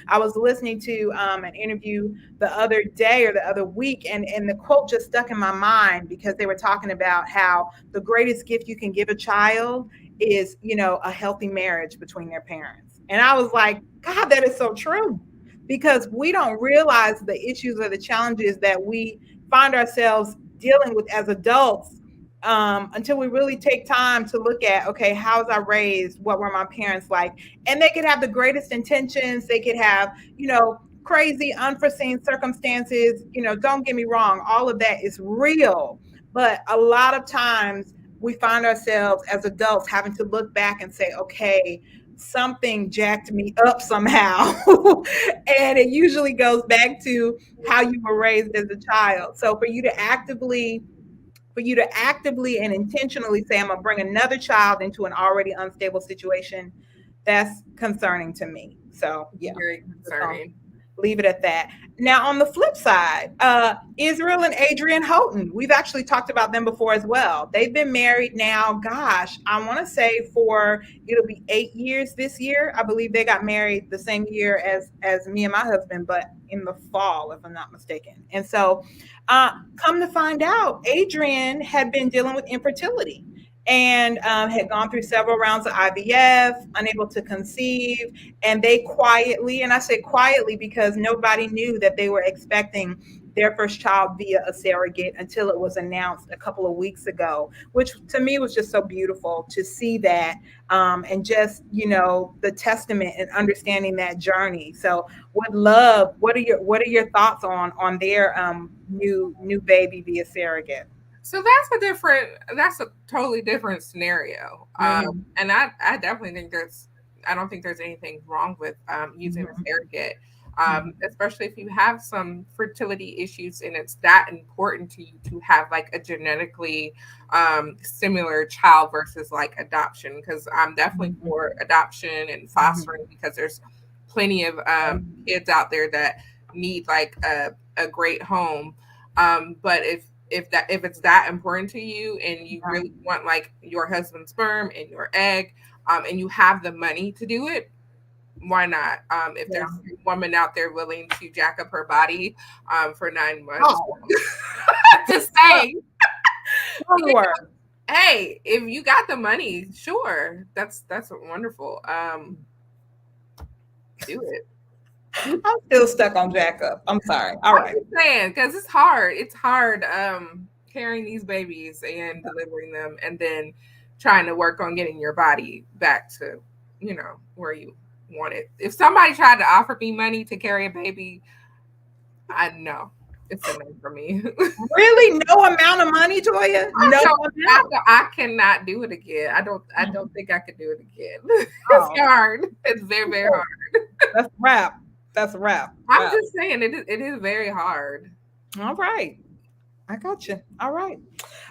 I was listening to an interview the other day or the other week, and the quote just stuck in my mind because they were talking about how the greatest gift you can give a child is, a healthy marriage between their parents. And I was like, God, that is so true. because we don't realize the issues or the challenges that we find ourselves dealing with as adults, until we really take time to look at, okay, how was I raised? What were my parents like? And they could have the greatest intentions. They could have, crazy, unforeseen circumstances. Don't get me wrong, all of that is real. But a lot of times we find ourselves as adults having to look back and say, okay, something jacked me up somehow. And it usually goes back to how you were raised as a child. So for you to actively and intentionally say, I'm going to bring another child into an already unstable situation, that's concerning to me. So, yeah, Very just gonna concerning. leave it at that. Now, on the flip side, Israel and Adrian Houghton, we've actually talked about them before as well. They've been married now, gosh, I want to say it'll be 8 years this year. I believe they got married the same year as me and my husband, but in the fall, if I'm not mistaken. And so, come to find out, Adrian had been dealing with infertility and had gone through several rounds of IVF, unable to conceive. And they quietly, and I say quietly because nobody knew that they were expecting their first child via a surrogate until it was announced a couple of weeks ago, which to me was just so beautiful to see that, and just, the testament and understanding that journey. So would love, what are your thoughts on their new baby via surrogate? So that's a totally different scenario. Hmm. And I definitely think I don't think there's anything wrong with using a Hmm. surrogate, Hmm. especially if you have some fertility issues and it's that important to you to have like a genetically similar child versus like adoption. Because I'm definitely for adoption and fostering Hmm. because there's plenty of kids out there that need like a great home. But if it's that important to you and you really want like your husband's sperm and your egg, and you have the money to do it, why not? If Yeah. there's a woman out there willing to jack up her body for 9 months, Oh, just saying, you onward. know, hey, if you got the money, sure, that's wonderful. Do it. I'm still stuck on Jack up. I'm sorry. All I'm right. just saying because it's hard. It's hard carrying these babies and delivering them, and then trying to work on getting your body back to where you want it. If somebody tried to offer me money to carry a baby, I know it's a no for me. Really? No amount of money, Toya? No amount. I cannot do it again. I don't think I could do it again. It's Oh, hard. It's very very hard. that's a wrap. That's a wrap. I'm Wrap. just saying it is very hard. All right. I got you. All right.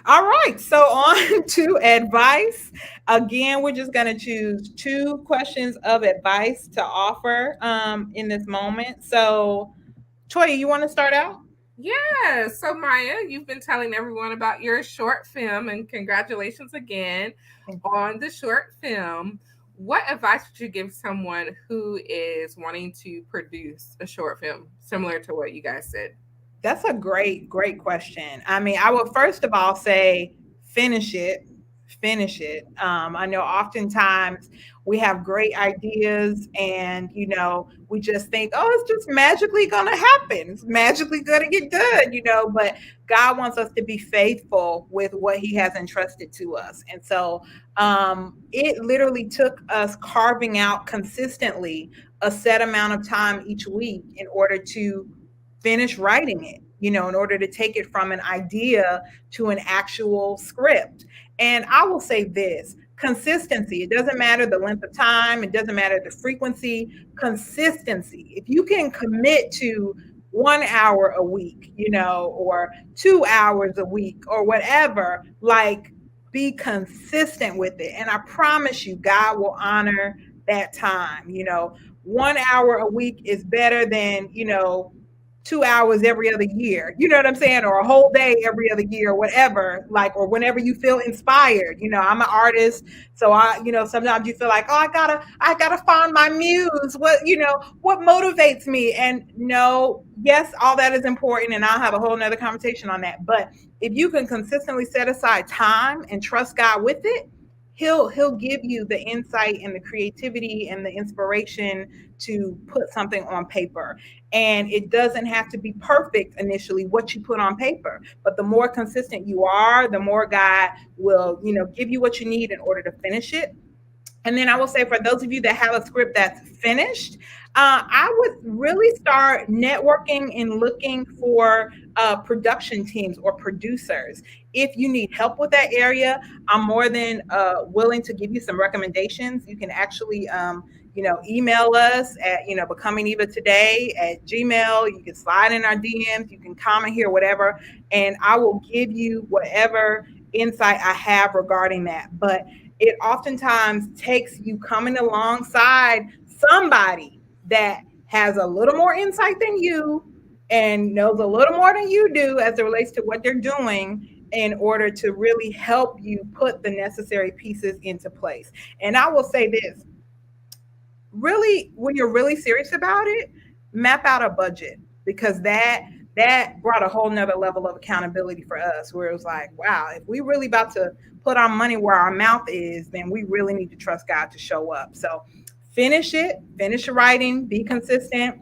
All right. So on to advice. Again, we're just going to choose two questions of advice to offer in this moment. So, Toya, you want to start out? Yeah. So, Maya, you've been telling everyone about your short film, and congratulations again on the short film. What advice would you give someone who is wanting to produce a short film similar to what you guys said? That's a great, great question. I mean, I would first of all say finish it. Finish it. I know oftentimes we have great ideas and, we just think, oh, it's just magically going to happen. It's magically going to get done, but God wants us to be faithful with what He has entrusted to us. And so it literally took us carving out consistently a set amount of time each week in order to finish writing it, in order to take it from an idea to an actual script. And I will say this: consistency. It doesn't matter the length of time, it doesn't matter the frequency, consistency. If you can commit to 1 hour a week, or 2 hours a week or whatever, like be consistent with it. And I promise you, God will honor that time. 1 hour a week is better than, 2 hours every other year. You know what I'm saying? Or a whole day every other year, or whatever, like, or whenever you feel inspired. I'm an artist. So sometimes you feel like, oh, I gotta find my muse. What motivates me? And no, yes, all that is important. And I'll have a whole nother conversation on that. But if you can consistently set aside time and trust God with it, he'll give you the insight and the creativity and the inspiration to put something on paper. And it doesn't have to be perfect initially what you put on paper, but the more consistent you are, the more God will, give you what you need in order to finish it. And then I will say, for those of you that have a script that's finished, I would really start networking and looking for production teams or producers. If you need help with that area, I'm more than willing to give you some recommendations. You can actually, email us at, Becoming Eva today at Gmail. You can slide in our DMs. You can comment here, whatever, and I will give you whatever insight I have regarding that. But it oftentimes takes you coming alongside somebody that has a little more insight than you and knows a little more than you do as it relates to what they're doing in order to really help you put the necessary pieces into place. And I will say this, really, when you're really serious about it, map out a budget, because that brought a whole nother level of accountability for us, where it was like, wow, if we really about to put our money where our mouth is, then we really need to trust God to show up. So finish your writing, be consistent,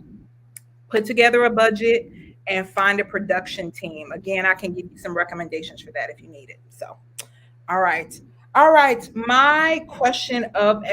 put together a budget, and find a production team. Again, I can give you some recommendations for that if you need it. So all right. All right. My question of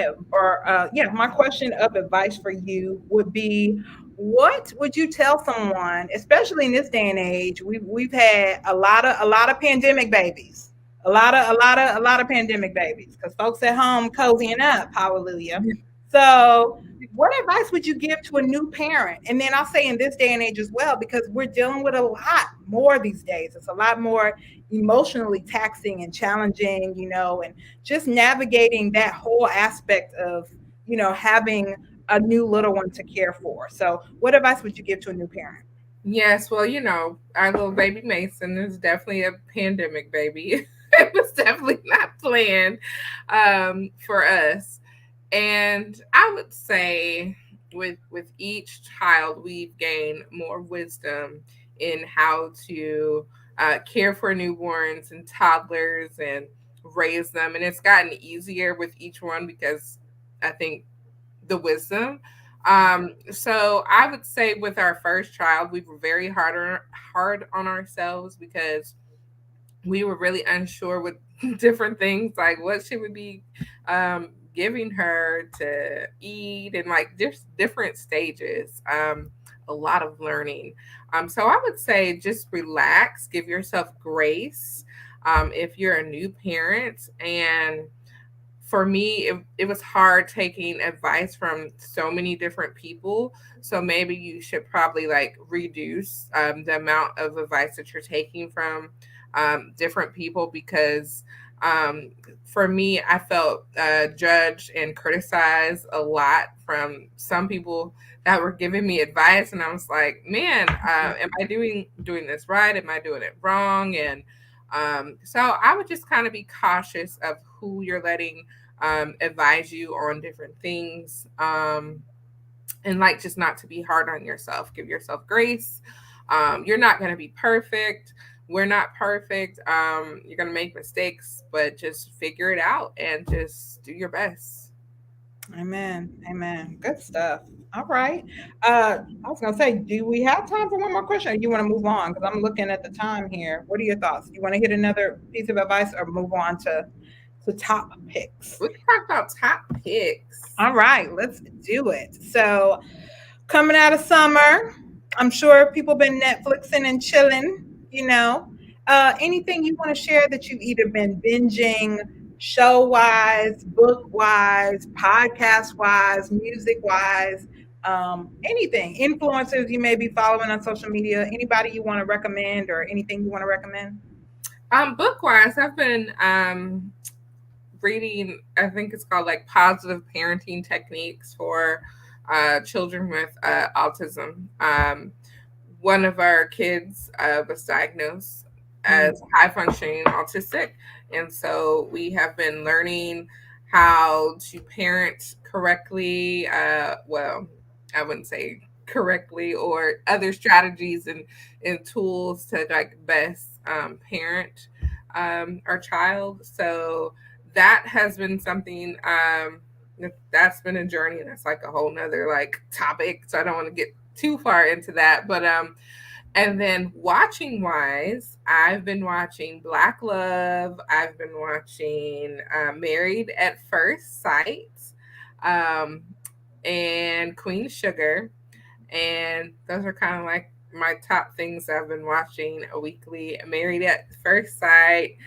advice for you would be, what would you tell someone, especially in this day and age? We've had a lot of pandemic babies. A lot of pandemic babies, because folks at home cozying up, hallelujah. So what advice would you give to a new parent? And then I'll say in this day and age as well, because we're dealing with a lot more these days. It's a lot more emotionally taxing and challenging, and just navigating that whole aspect of, having a new little one to care for. So, what advice would you give to a new parent? Yes, well, our little baby Mason is definitely a pandemic baby. It was definitely not planned for us. And I would say with each child, we've gained more wisdom in how to care for newborns and toddlers and raise them. And it's gotten easier with each one because I think the wisdom. So I would say with our first child, we were very hard on ourselves because we were really unsure with different things, like what she would be giving her to eat, and like just different stages. A lot of learning. So I would say just relax, give yourself grace. If you're a new parent, and for me, it was hard taking advice from so many different people. So maybe you should probably like reduce the amount of advice that you're taking from different people, because um, for me, I felt judged and criticized a lot from some people that were giving me advice, and I was like, man, am I doing this right? Am I doing it wrong? And so I would just kind of be cautious of who you're letting advise you on different things. And like just not to be hard on yourself. Give yourself grace. You're not going to be perfect. We're not perfect. You're going to make mistakes, but just figure it out and just do your best. Amen. Amen. Good stuff. All right. I was gonna say, do we have time for one more question, or you want to move on? Because I'm looking at the time here. What are your thoughts? You want to hit another piece of advice, or move on to top picks? We can talk about top picks. All right, let's do it. So, coming out of summer, I'm sure people been Netflixing and chilling, you know. Anything you want to share that you've either been binging, show wise, book wise, podcast wise, music wise, anything, influencers you may be following on social media, anybody you want to recommend, or anything you want to recommend? Book wise, I've been reading, I think it's called like Positive Parenting Techniques for children with autism. One of our kids was diagnosed as high functioning autistic. And so we have been learning how to parent correctly. Well, I wouldn't say correctly, or other strategies and tools to like best parent our child. So that has been something that's been a journey, and that's like a whole nother like topic. So I don't want to get too far into that. But and then watching wise, I've been watching Black Love. I've been watching Married at First Sight, um, and Queen Sugar, and those are kind of like my top things I've been watching a weekly. Married at First Sight.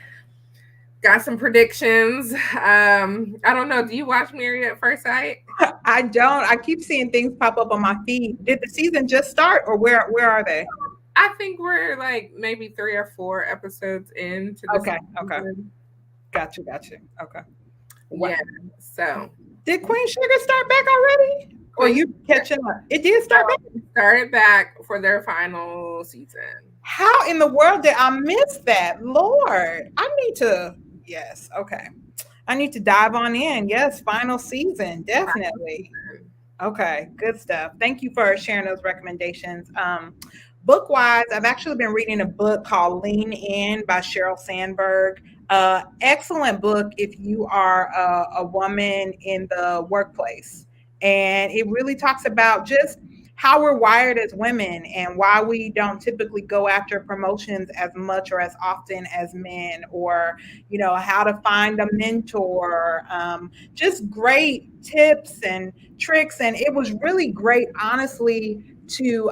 Got some predictions. I don't know. Do you watch Married at First Sight? I don't. I keep seeing things pop up on my feed. Did the season just start, or where are they? I think we're like maybe 3 or 4 episodes into the Okay, okay, season. got you. Okay. Wow. Yeah. So Did Queen Sugar start back already? Or Queen you catching up? It did start back. started back for their final season. How in the world did I miss that? Lord, I need to. Yes, okay. I need to dive on in. Yes, final season, definitely. Okay, good stuff. Thank you for sharing those recommendations. Book wise, I've actually been reading a book called Lean In by Sheryl Sandberg. Excellent book if you are a woman in the workplace. And it really talks about just how we're wired as women and why we don't typically go after promotions as much or as often as men, or, how to find a mentor. Just great tips and tricks. And it was really great, honestly, to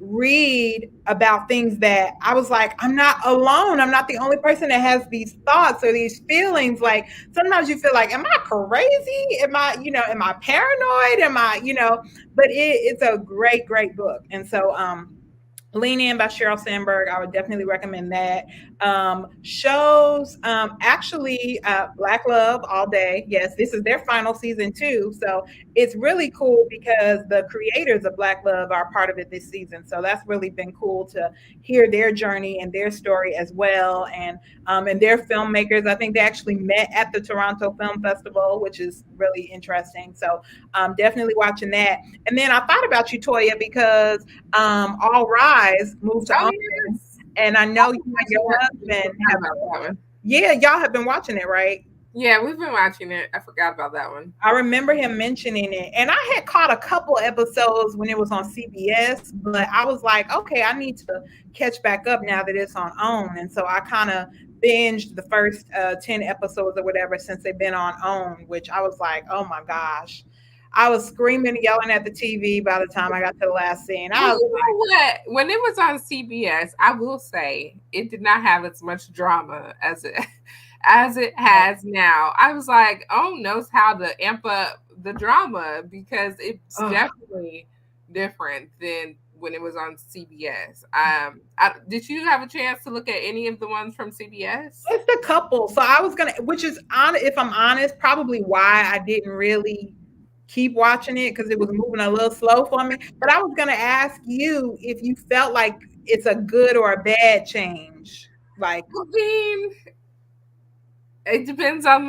read about things that I was like, I'm not alone. I'm not the only person that has these thoughts or these feelings. Like sometimes you feel like, am I crazy? Am I paranoid? But it's a great, great book. And so, Lean In by Sheryl Sandberg. I would definitely recommend that. Shows, actually, Black Love all day. Yes, this is their final season too. So it's really cool because the creators of Black Love are part of it this season. So that's really been cool to hear their journey and their story as well. And their filmmakers, I think they actually met at the Toronto Film Festival, which is really interesting. So definitely watching that. And then I thought about you, Toya, because All Rise moved to Oh On, yes. and I know you and your husband Forgot have. about that one. Yeah, y'all have been watching it, right? Yeah, we've been watching it. I forgot about that one. I remember him mentioning it, and I had caught a couple episodes when it was on CBS, but I was like, okay, I need to catch back up now that it's on OWN, and so I kind of binged the first 10 episodes or whatever since they've been on OWN, which I was like, oh my gosh. I was screaming, yelling at the TV by the time I got to the last scene. Well, I was you know what? When it was on CBS, I will say it did not have as much drama as it as it like, has now. I was like, oh, knows how to amp up the drama because it's oh, definitely different than when it was on CBS. Did you have a chance to look at any of the ones from CBS? just a couple. So I was gonna, which is on, if I'm honest, probably why I didn't really keep watching it because it was moving a little slow for me. But I was gonna ask you if you felt like it's a good or a bad change. Like, I mean, it depends on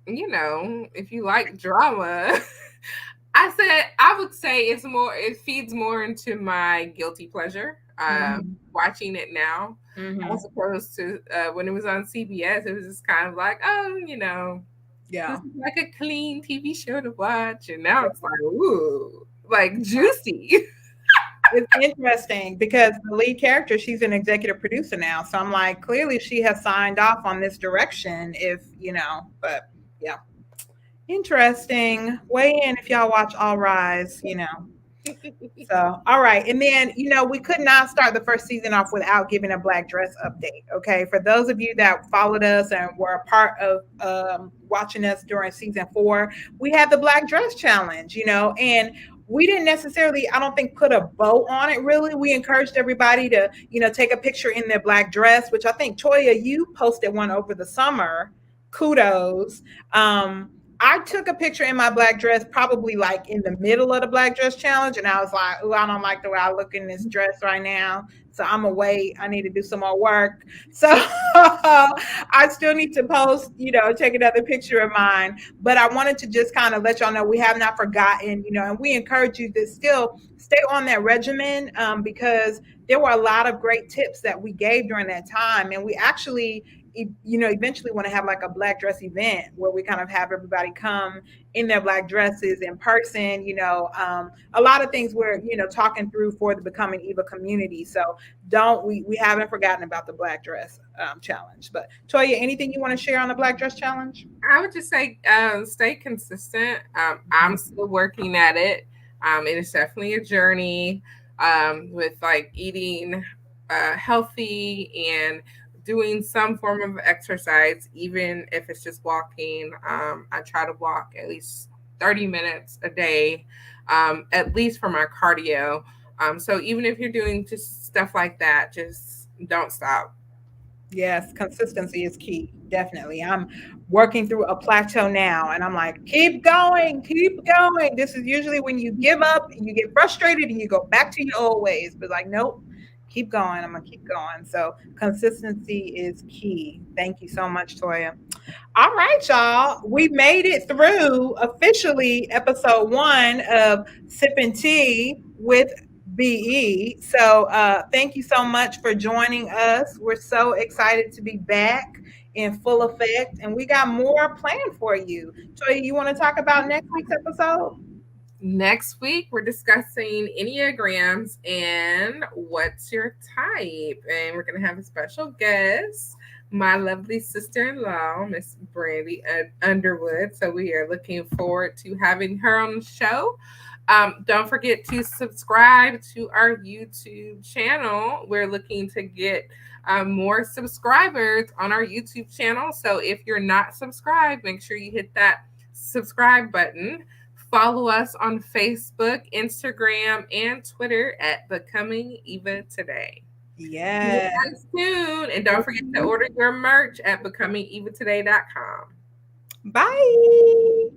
if you like drama. I would say it feeds more into my guilty pleasure. mhm, Watching it now mhm, as opposed to when it was on CBS, it was just kind of like, oh, this yeah. is like a clean TV show to watch, and now it's like, ooh, like juicy. It's interesting because the lead character, she's an executive producer now. So I'm like, clearly she has signed off on this direction, but yeah. Interesting. Weigh in if y'all watch All Rise. So, all right. And then, we could not start the first season off without giving a black dress update. Okay. For those of you that followed us and were a part of watching us during season 4, we had the black dress challenge, and we didn't necessarily, I don't think, put a bow on it really. We encouraged everybody to, take a picture in their black dress, which I think, Toya, you posted one over the summer. Kudos. I took a picture in my black dress, probably like in the middle of the black dress challenge. And I was like, oh, I don't like the way I look in this dress right now. So I'm going to wait. I need to do some more work. So I still need to post, take another picture of mine. But I wanted to just kind of let y'all know we have not forgotten, and we encourage you to still stay on that regimen, because there were a lot of great tips that we gave during that time. And we actually eventually want to have like a black dress event where we kind of have everybody come in their black dresses in person. A lot of things we're talking through for the Becoming Eva community. So don't we haven't forgotten about the black dress challenge. But Toya, anything you want to share on the black dress challenge? I would just say stay consistent. I'm Mhm. still working at it. It is definitely a journey with like eating healthy and doing some form of exercise, even if it's just walking. I try to walk at least 30 minutes a day, at least for my cardio. So even if you're doing just stuff like that, just don't stop. Yes, consistency is key. Definitely. I'm working through a plateau now and I'm like, keep going, keep going. This is usually when you give up and you get frustrated and you go back to your old ways. But like, nope, keep going. I'm going to keep going. So consistency is key. Thank you so much, Toya. All right, y'all. We made it through officially episode 1 of Sippin' Tea with BE. So thank you so much for joining us. We're so excited to be back in full effect, and we got more planned for you. Toya, you want to talk about next week's episode? Next week, we're discussing Enneagrams and what's your type. And we're going to have a special guest, my lovely sister in law, Miss Brandy Underwood. So we are looking forward to having her on the show. Don't forget to subscribe to our YouTube channel. We're looking to get more subscribers on our YouTube channel. So if you're not subscribed, make sure you hit that subscribe button. Follow us on Facebook, Instagram, and Twitter at Becoming Eva Today. See you Yes. guys soon. And don't forget to order your merch at becomingevatoday.com. Bye.